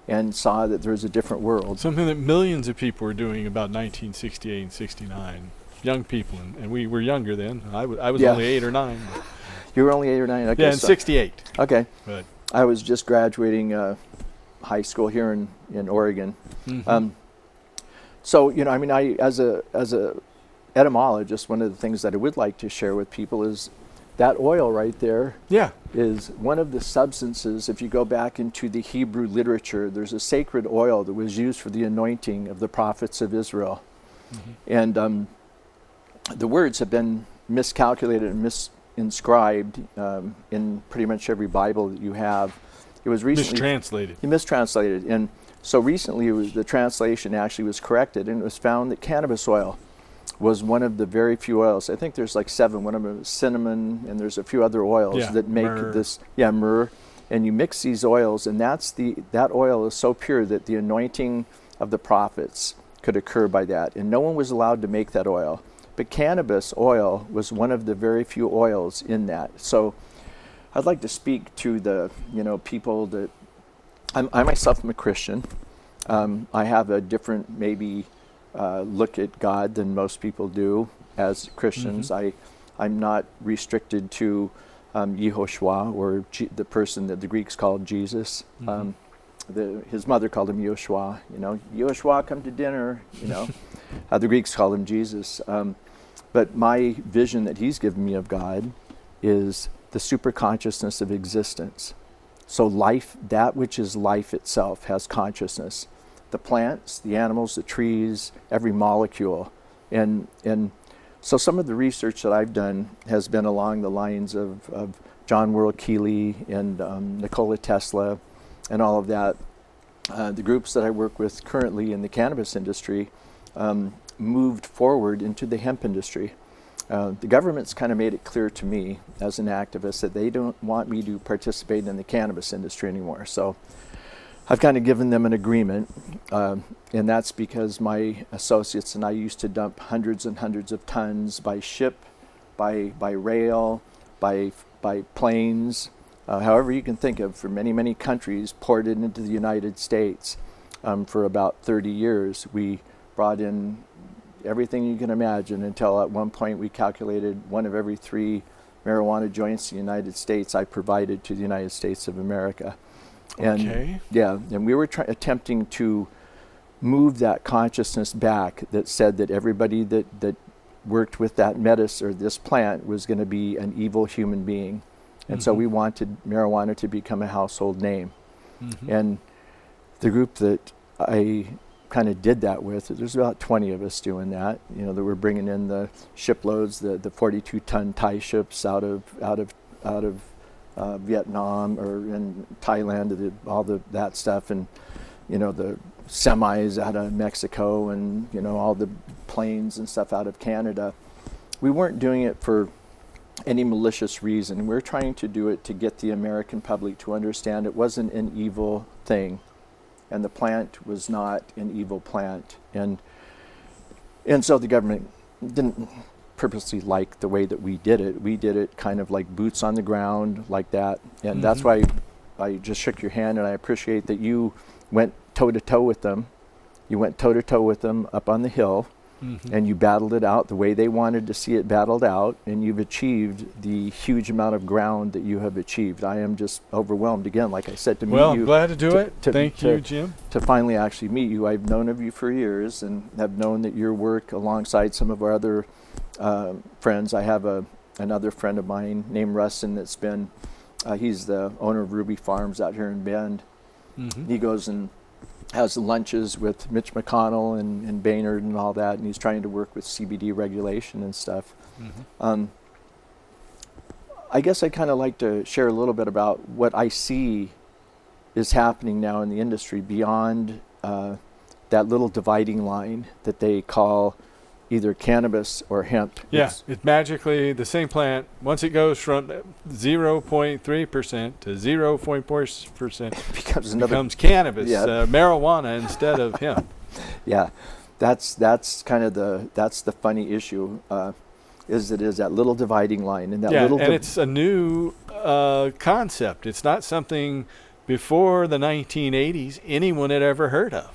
and saw that there was a different world.
Something that millions of people were doing about 1968 and 69. Young people, and we were younger then. I was only 8 or 9.
You were only 8 or 9? Okay,
yeah, in 68.
Okay.
But
I was just graduating high school here in Oregon. So, you know, I mean, as a etymologist, one of the things that I would like to share with people is that oil right there is one of the substances. If you go back into the Hebrew literature, there's a sacred oil that was used for the anointing of the prophets of Israel. And the words have been miscalculated and misinscribed in pretty much every Bible that you have. It was recently mistranslated. And so recently the translation actually was corrected, and it was found that cannabis oil was one of the very few oils. I think there's like 7. One of them is cinnamon, and there's a few other oils that make this. Yeah, myrrh. And you mix these oils, and that oil is so pure that the anointing of the prophets could occur by that. And no one was allowed to make that oil. But cannabis oil was one of the very few oils in that. So I'd like to speak to the, you know, people that I myself am a Christian. I have a different maybe look at God than most people do as Christians. I'm not restricted to Yehoshua, or the person that the Greeks called Jesus. His mother called him Yehoshua. You know, Yehoshua, come to dinner. You know, the Greeks called him Jesus. But my vision that he's given me of God is the superconsciousness of existence. So life, that which is life itself, has consciousness. The plants, the animals, the trees, every molecule. And so some of the research that I've done has been along the lines of John World Keeley and Nikola Tesla and all of that. The groups that I work with currently in the cannabis industry moved forward into the hemp industry. The government's kind of made it clear to me as an activist that they don't want me to participate in the cannabis industry anymore. So I've kind of given them an agreement, and that's because my associates and I used to dump hundreds and hundreds of tons by ship, by rail, by planes, however you can think of, for many, many countries, poured it into the United States. For about 30 years, we brought in everything you can imagine, until at one point we calculated 1 of every 3 marijuana joints in the United States I provided to the United States of America. And and we were attempting to move that consciousness back that said that everybody that worked with that medicine or this plant was going to be an evil human being. And so we wanted marijuana to become a household name. And the group that I kind of did that with. There's about 20 of us doing that. You know, that we're bringing in the shiploads, the 42-ton Thai ships out of Vietnam or in Thailand, that stuff, and you know, the semis out of Mexico, and you know, all the planes and stuff out of Canada. We weren't doing it for any malicious reason. We're trying to do it to get the American public to understand it wasn't an evil thing, and the plant was not an evil plant, and so the government didn't purposely like the way that we did it. We did it kind of like boots on the ground, like that, and that's why I just shook your hand, and I appreciate that you went toe to toe with them. You went toe to toe with them up on the hill. And you battled it out the way they wanted to see it battled out, and you've achieved the huge amount of ground that you have achieved. I am just overwhelmed again, like I said, to meet you.
Well, I'm glad to do it. Thank you, Jim.
To finally actually meet you. I've known of you for years and have known that your work alongside some of our other friends. I have another friend of mine named Rustin that's been, he's the owner of Ruby Farms out here in Bend. He goes and has lunches with Mitch McConnell and Boehner and all that, and he's trying to work with CBD regulation and stuff. I guess I'd kind of like to share a little bit about what I see is happening now in the industry beyond that little dividing line that they call either cannabis or hemp.
Yeah, it's magically the same plant. Once it goes from 0.3% to 0.4%, becomes cannabis, marijuana instead of hemp.
Yeah, that's kind of the funny issue. Is that little dividing line, and that little.
And it's a new concept. It's not something before the 1980s anyone had ever heard of.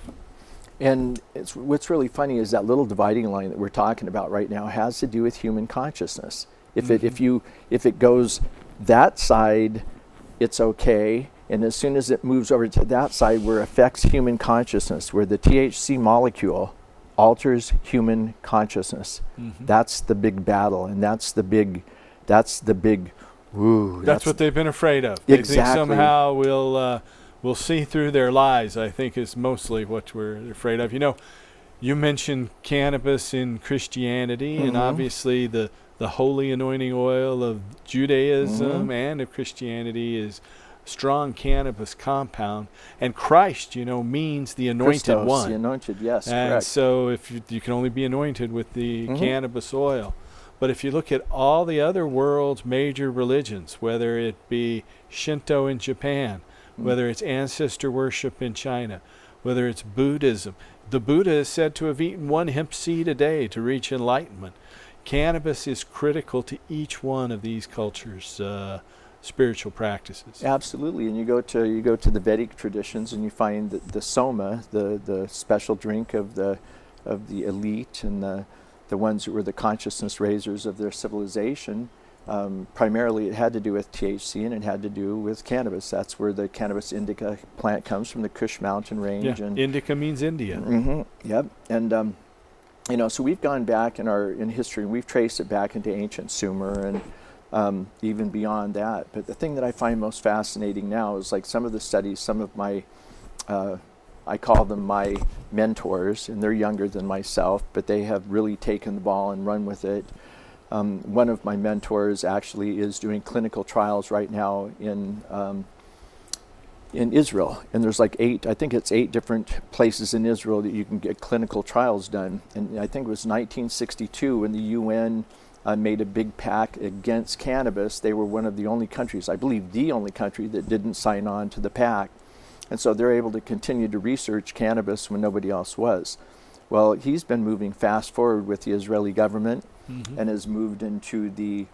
And what's really funny is that little dividing line that we're talking about right now has to do with human consciousness. If it goes that side, it's okay, and as soon as it moves over to that side where it affects human consciousness, where the THC molecule alters human consciousness, that's the big battle, and that's the big woo.
That's what they've been afraid of.
Exactly.
They think somehow we'll see through their lies, I think, is mostly what we're afraid of. You know, you mentioned cannabis in Christianity, and obviously the holy anointing oil of Judaism and of Christianity is strong cannabis compound. And Christ, you know, means the anointed
Christos,
one.
the anointed, yes,
and
correct.
so if you can only be anointed with the cannabis oil. But if you look at all the other world's major religions, whether it be Shinto in Japan, whether it's ancestor worship in China, whether it's Buddhism. The Buddha is said to have eaten one hemp seed a day to reach enlightenment. Cannabis is critical to each one of these cultures' spiritual practices.
Absolutely, and you go to the Vedic traditions and you find that the soma, the special drink of the elite and the ones that were the consciousness raisers of their civilization. Primarily it had to do with THC, and it had to do with cannabis. That's where the cannabis indica plant comes from, the Kush mountain range.
Yeah,
and
indica means India.
Yep. And you know, so we've gone back in history, and we've traced it back into ancient Sumer and even beyond that. But the thing that I find most fascinating now is like some of the studies, some of my I call them my mentors, and they're younger than myself, but they have really taken the ball and run with it. One of my mentors actually is doing clinical trials right now in Israel, and there's like 8 different places in Israel that you can get clinical trials done. And I think it was 1962 when the UN made a big pact against cannabis. They were one of the only countries, I believe the only country, that didn't sign on to the pact. And so they're able to continue to research cannabis when nobody else was. Well, he's been moving fast forward with the Israeli government and has moved into the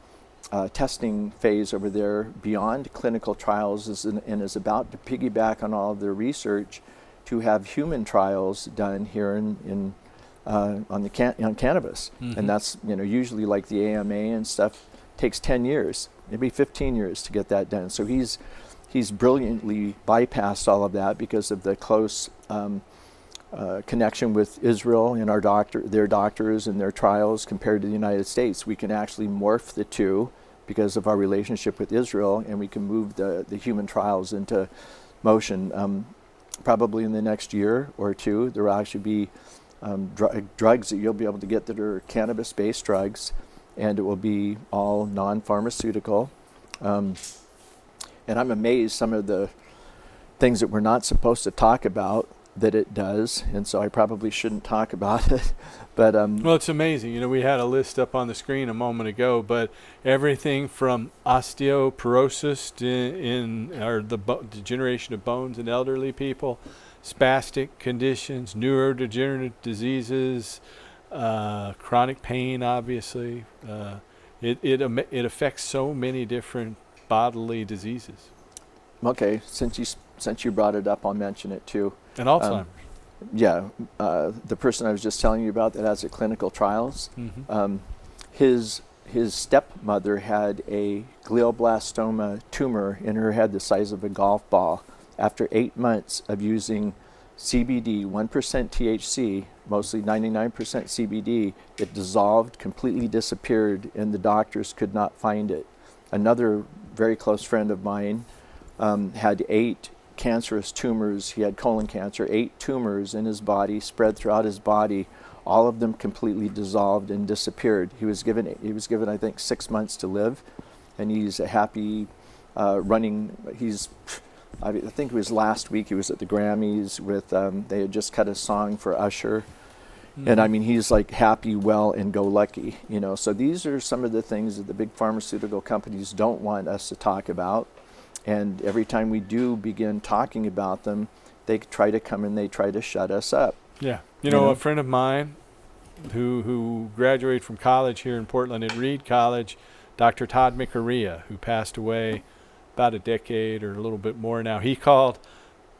testing phase over there beyond clinical trials and is about to piggyback on all of their research to have human trials done here on cannabis. And that's, you know, usually like the AMA and stuff takes 10 years, maybe 15 years to get that done. So he's brilliantly bypassed all of that because of the close connection with Israel and their doctors and their trials compared to the United States. We can actually morph the two because of our relationship with Israel, and we can move the human trials into motion. probably in the next year or two, there will actually be drugs that you'll be able to get that are cannabis-based drugs, and it will be all non-pharmaceutical. And I'm amazed some of the things that we're not supposed to talk about that it does, and so I probably shouldn't talk about it. But
well, it's amazing. You know, we had a list up on the screen a moment ago, but everything from osteoporosis or the degeneration of bones in elderly people, spastic conditions, neurodegenerative diseases, chronic pain, obviously. It affects so many different bodily diseases.
okay, since you brought it up, I'll mention it too.
And Alzheimer's.
Yeah, the person I was just telling you about that has the clinical trials,
Mm-hmm.
his stepmother had a glioblastoma tumor in her head the size of a golf ball. After 8 months of using CBD, 1% THC, mostly 99% CBD, it dissolved, completely disappeared, and the doctors could not find it. Another very close friend of mine had 8 cancerous tumors. He had colon cancer, 8 tumors in his body, spread throughout his body. All of them completely dissolved and disappeared. He was given I think 6 months to live, and he's a happy running. I think it was last week. He was at the Grammys with. They had just cut a song for Usher, and I mean he's like happy, well, and go lucky. You know, so these are some of the things that the big pharmaceutical companies don't want us to talk about. And every time we do begin talking about them, they try to come and they try to shut us up.
Yeah. You know, a friend of mine who graduated from college here in Portland at Reed College, Dr. Todd McArea, who passed away about a decade or a little bit more now, he called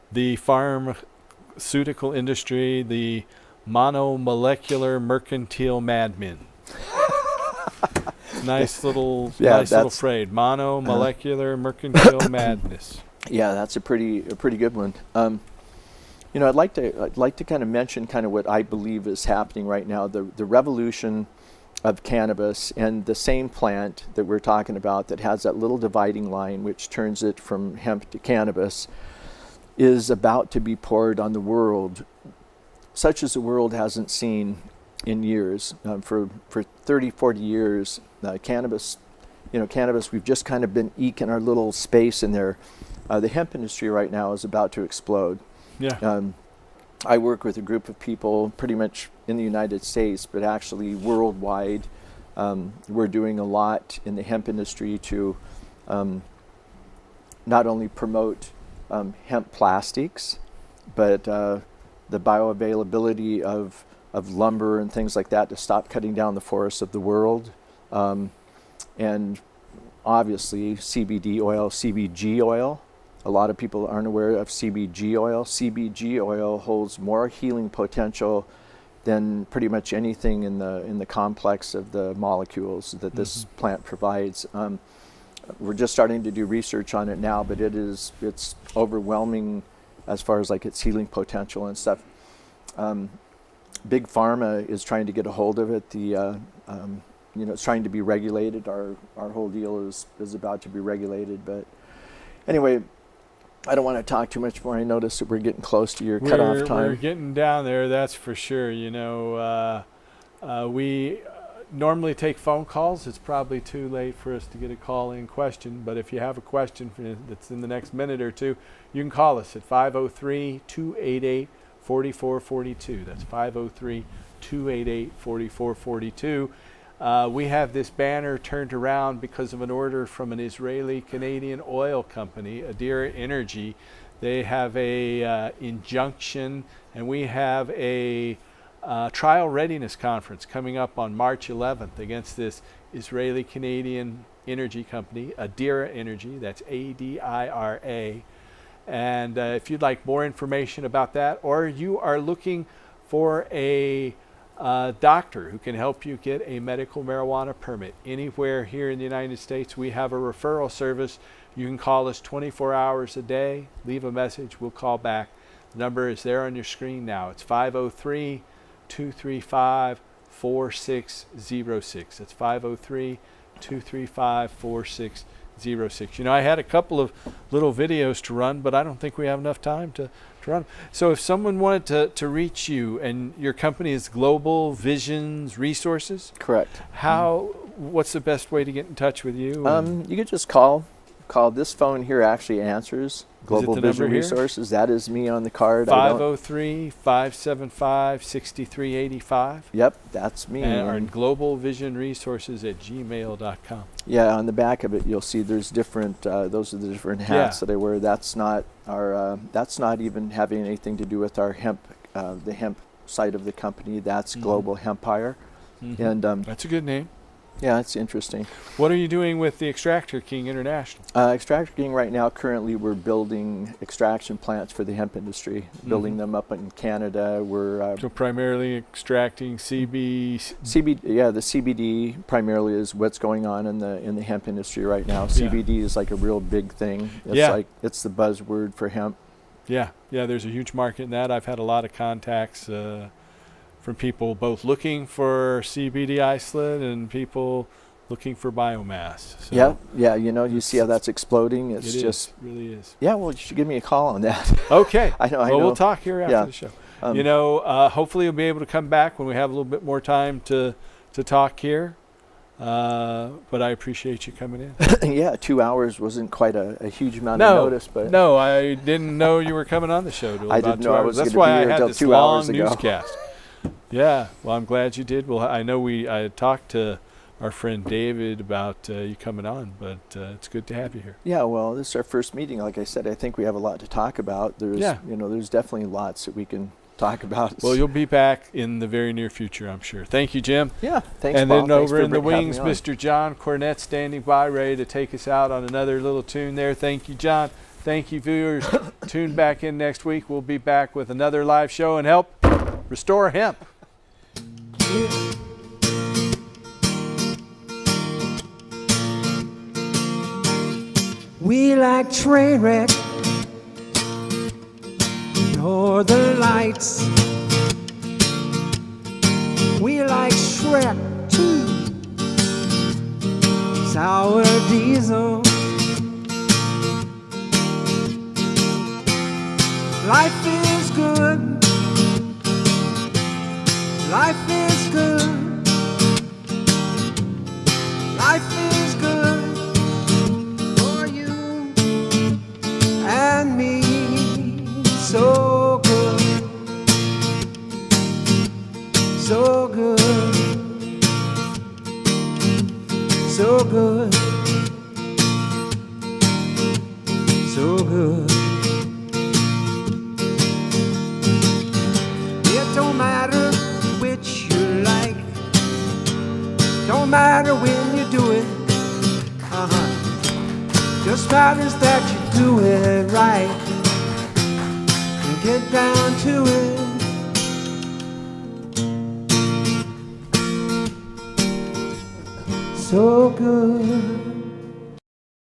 the pharmaceutical industry the monomolecular mercantile madmen. Nice little phrase, monomolecular mercantile madness.
Yeah, that's a pretty good one. You know, I'd like to kind of mention kind of what I believe is happening right now. The revolution of cannabis, and the same plant that we're talking about that has that little dividing line which turns it from hemp to cannabis, is about to be poured on the world, such as the world hasn't seen in years. For 30, 40 years, cannabis, we've just kind of been eking our little space in there. The hemp industry right now is about to explode.
Yeah.
I work with a group of people pretty much in the United States, but actually worldwide. We're doing a lot in the hemp industry to not only promote hemp plastics, but the bioavailability of lumber and things like that to stop cutting down the forests of the world. And obviously CBD oil, CBG oil. A lot of people aren't aware of CBG oil. CBG oil holds more healing potential than pretty much anything in the complex of the molecules that this plant provides. We're just starting to do research on it now, but it's overwhelming as far as like its healing potential and stuff. Big Pharma is trying to get a hold of it. It's trying to be regulated. Our whole deal is about to be regulated. But anyway, I don't want to talk too much more. I notice that we're getting close to your cutoff time.
We're getting down there, that's for sure. You know, we normally take phone calls. It's probably too late for us to get a call-in question, but if you have a question that's in the next minute or two, you can call us at 503-288-4442. That's 503-288-4442. We have this banner turned around because of an order from an Israeli-Canadian oil company, Adira Energy. They have a injunction, and we have a trial readiness conference coming up on March 11th against this Israeli-Canadian energy company, Adira Energy. That's A-D-I-R-A. And if you'd like more information about that, or you are looking for a doctor who can help you get a medical marijuana permit anywhere here in the United States, we have a referral service. You can call us 24 hours a day, leave a message, we'll call back. The number is there on your screen now. It's 503-235-4606. That's 503-235-4606. 06. You know, I had a couple of little videos to run, but I don't think we have enough time to run. So if someone wanted to reach you, and your company is Global Visions Resources,
Correct.
What's the best way to get in touch with you?
You could just call this phone here. Actually answers Global
the
Vision
number here?
Resources. That is me on the card. I don't-
503-575-6385.
Yep, that's me.
Or globalvisionresources@gmail.com.
Yeah, on the back of it, you'll see there's different. Those are the different hats that I wear. That's not our. That's not even having anything to do with our hemp, the hemp side of the company. That's Global Hempire, and
That's a good name.
yeah, it's interesting.
What are you doing with the Extractor King International?
Extractor King right now, currently we're building extraction plants for the hemp industry, building them up in Canada. We're
So primarily extracting
CBD. Yeah, the CBD primarily is what's going on in the hemp industry right now. CBD is like a real big thing. It's like it's the buzzword for hemp.
Yeah, there's a huge market in that. I've had a lot of contacts from people both looking for CBD isolate and people looking for biomass. So
Yeah. You know, you see how that's exploding. It's just
really is.
Yeah, well, you should give me a call on that.
Okay.
I know.
We'll talk here after the show.
Um,
You know, hopefully you'll be able to come back when we have a little bit more time to talk here. But I appreciate you coming in.
Yeah, 2 hours wasn't quite a huge amount of notice, but
no, I didn't know you were coming on the show. Till
I
about
didn't
2
know I
hours.
was
That's
gonna
why
be
I
here
had
till
this
2
long
hours ago.
newscast. Yeah, well, I'm glad you did. Well, I know I had talked to our friend David about you coming on, but it's good to have you here.
Yeah, well, this is our first meeting. Like I said, I think we have a lot to talk about. There's, there's definitely lots that we can talk about.
Well, you'll be back in the very near future, I'm sure. Thank you, Jim.
Yeah, thanks,
And
Paul.
then
Thanks
over
for
in the
having me
wings,
on.
Mr. John Cornett standing by, ready to take us out on another little tune there. Thank you, John. Thank you, viewers. Tune back in next week. We'll be back with another live show and help restore hemp.
We like train wreck, northern lights. We like Shrek too, sour diesel. Life is good. Life is good. Life is good for you and me. So good. So good. So good. So good. It don't matter which you like. Don't matter when you do it. Just matters that you do it right and get down to it. So good.